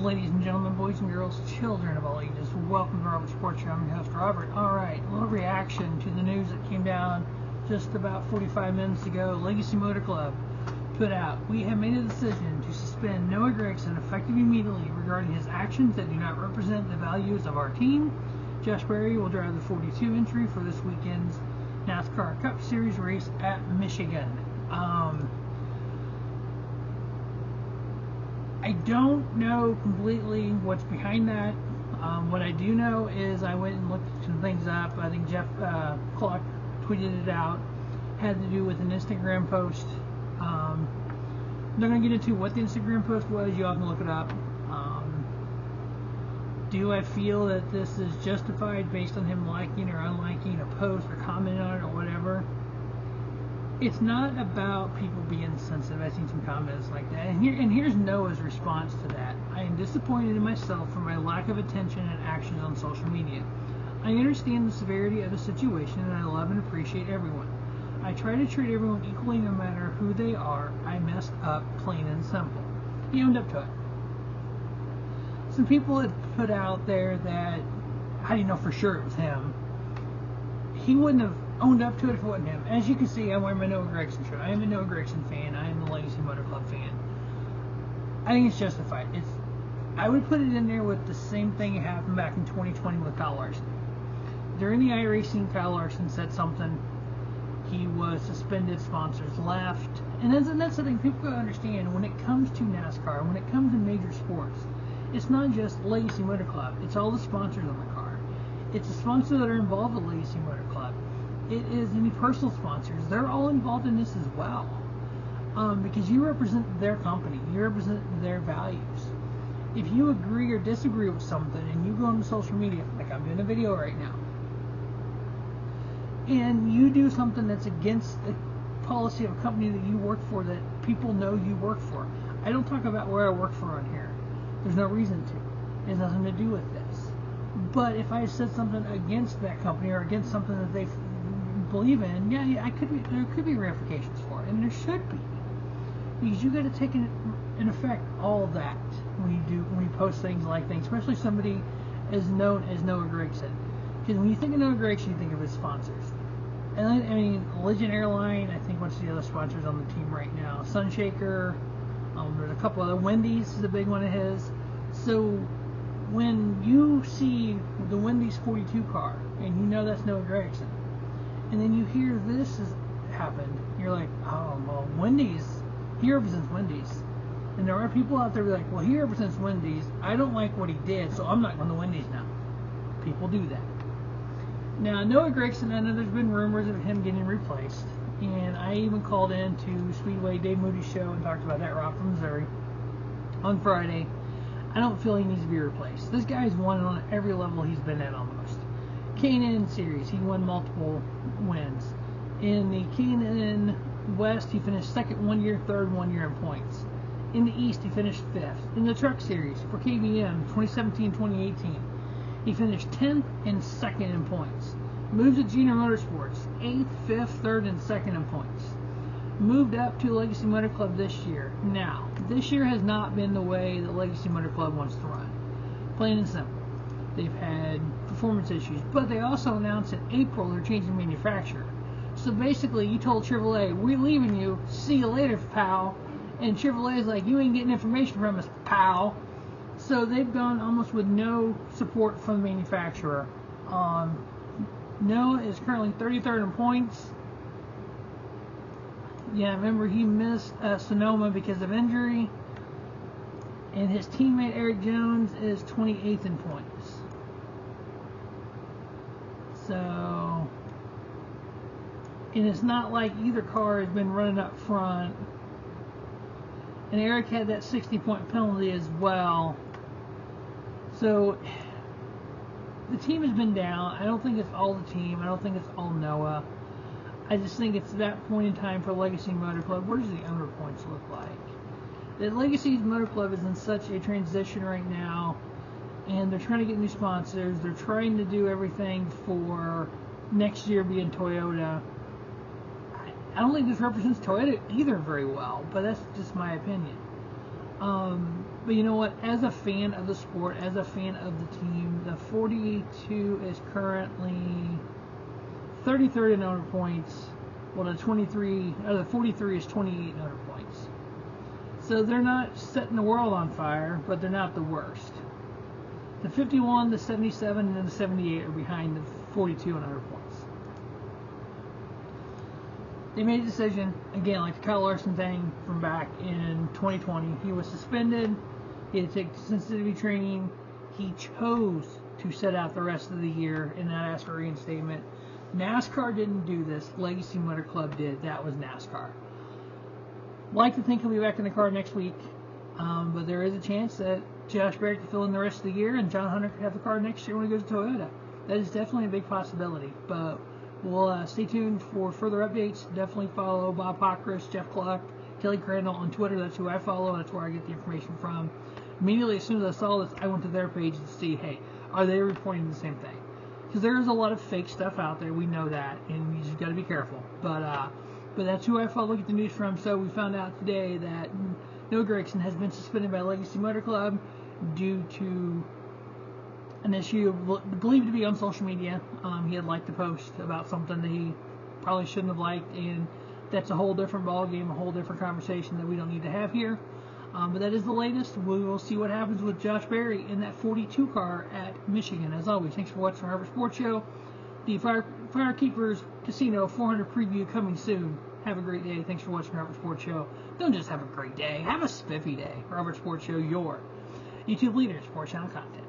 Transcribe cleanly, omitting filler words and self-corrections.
Ladies and gentlemen, boys and girls, children of all ages, welcome to Robert Sports Show. I'm your host, Robert. Alright, a little reaction to the news that came down just about 45 minutes ago. Legacy Motor Club put out, we have made a decision to suspend Noah Gragson effective immediately regarding his actions that do not represent the values of our team. Josh Berry will drive the 42 entry for this weekend's NASCAR Cup Series race at Michigan. I don't know completely what's behind that. What I do know is I went and looked some things up. I think Jeff Clark tweeted it out. Had to do with an Instagram post. I'm not going to get into what the Instagram post was. You all can look it up. Do I feel that this is justified based on him liking or unliking a post or commenting on it or whatever? It's not about people being sensitive. I've seen some comments like that. And here's Noah's response to that. I am disappointed in myself for my lack of attention and actions on social media. I understand the severity of the situation and I love and appreciate everyone. I try to treat everyone equally no matter who they are. I messed up, plain and simple. He owned up to it. Some people had put out there that, how do you know for sure it was him? He wouldn't have owned up to it if it wasn't him. As you can see, I'm wearing my Noah Gragson shirt. I am a Noah Gragson fan. I am a Legacy Motor Club fan. I think it's justified. I would put it in there with the same thing that happened back in 2020 with Kyle Larson. During the iRacing, Kyle Larson said something. He was suspended. Sponsors left. And that's the thing. People gotta understand, when it comes to NASCAR, when it comes to major sports, it's not just Legacy Motor Club. It's all the sponsors on the car. It's the sponsors that are involved with Legacy Motor Club. It is any personal sponsors. They're all involved in this as well. Because you represent their company. You represent their values. If you agree or disagree with something and you go on social media, like I'm doing a video right now, and you do something that's against the policy of a company that you work for, that people know you work for. I don't talk about where I work for on here. There's no reason to. It has nothing to do with this. But if I said something against that company or against something that they believe in, yeah, there could be ramifications for it, and there should be, because you got to take in effect all that when you post things like things, especially somebody as known as Noah Gragson. Because when you think of Noah Gragson, you think of his sponsors. And I mean, Legend Airline. I think what's the other sponsors on the team right now? Sunshaker. There's a couple other. Wendy's is a big one of his. So when you see the Wendy's 42 car and you know that's Noah Gragson, and then you hear this has happened, you're like, oh, well, Wendy's, he represents Wendy's. And there are people out there who are like, well, he represents Wendy's. I don't like what he did, so I'm not going to Wendy's now. People do that. Now, Noah Gragson, I know there's been rumors of him getting replaced. And I even called in to Speedway Dave Moody's show and talked about that, Rock from Missouri, on Friday. I don't feel he needs to be replaced. This guy's won on every level he's been at almost. K&N Series, he won multiple wins. In the K&N West, he finished second 1 year, third 1 year in points. In the East, he finished fifth. In the Truck Series for KBM 2017-2018, he finished 10th and second in points. Moved to Junior Motorsports, 8th, 5th, 3rd, and 2nd in points. Moved up to Legacy Motor Club this year. Now, this year has not been the way that Legacy Motor Club wants to run. Plain and simple. They've had performance issues, but they also announced in April they're changing manufacturer. So basically, you told AAA, we're leaving you, see you later, pal. And AAA's like, you ain't getting information from us, pal. So they've gone almost with no support from the manufacturer. Noah is currently 33rd in points. Yeah, remember he missed Sonoma because of injury. And his teammate Eric Jones is 28th in points. So, and it's not like either car has been running up front. And Eric had that 60-point penalty as well. So, the team has been down. I don't think it's all the team. I don't think it's all Noah. I just think it's that point in time for Legacy Motor Club. What does the owner points look like? The Legacy Motor Club is in such a transition right now, and they're trying to get new sponsors. They're trying to do everything for next year being Toyota. I don't think this represents Toyota either very well, but that's just my opinion. But you know what? As a fan of the sport, as a fan of the team, the 42 is currently 33rd in owner points. Well, the 43 is 28 owner points. So they're not setting the world on fire, but they're not the worst. The 51, the 77, and the 78 are behind the 42 in owner points. They made a decision, again, like the Kyle Larson thing from back in 2020. He was suspended. He had to take sensitivity training. He chose to sit out the rest of the year and not ask for reinstatement. NASCAR didn't do this. Legacy Motor Club did. That was NASCAR. Like to think he'll be back in the car next week, but there is a chance that Josh Berry could fill in the rest of the year and John Hunter could have the car next year when he goes to Toyota. That is definitely a big possibility, but we'll stay tuned for further updates. Definitely follow Bob Pockris, Jeff Cluck, Kelly Crandall on Twitter. That's who I follow. That's where I get the information from. Immediately as soon as I saw this, I went to their page to see, hey, are they reporting the same thing? Because there is a lot of fake stuff out there. We know that, and you just got to be careful. But that's who I follow, get the news from. So we found out today that Noah Gragson has been suspended by Legacy Motor Club due to an issue believed to be on social media. He had liked a post about something that he probably shouldn't have liked, and that's a whole different ballgame, a whole different conversation that we don't need to have here. But that is the latest. We will see what happens with Josh Berry in that 42 car at Michigan. As always, thanks for watching our Harvard Sports Show. The Firekeepers Casino 400 preview coming soon. Have a great day. Thanks for watching the Harvard Sports Show. Don't just have a great day. Have a spiffy day. Harvard Sports Show, your YouTube leader in sports channel content.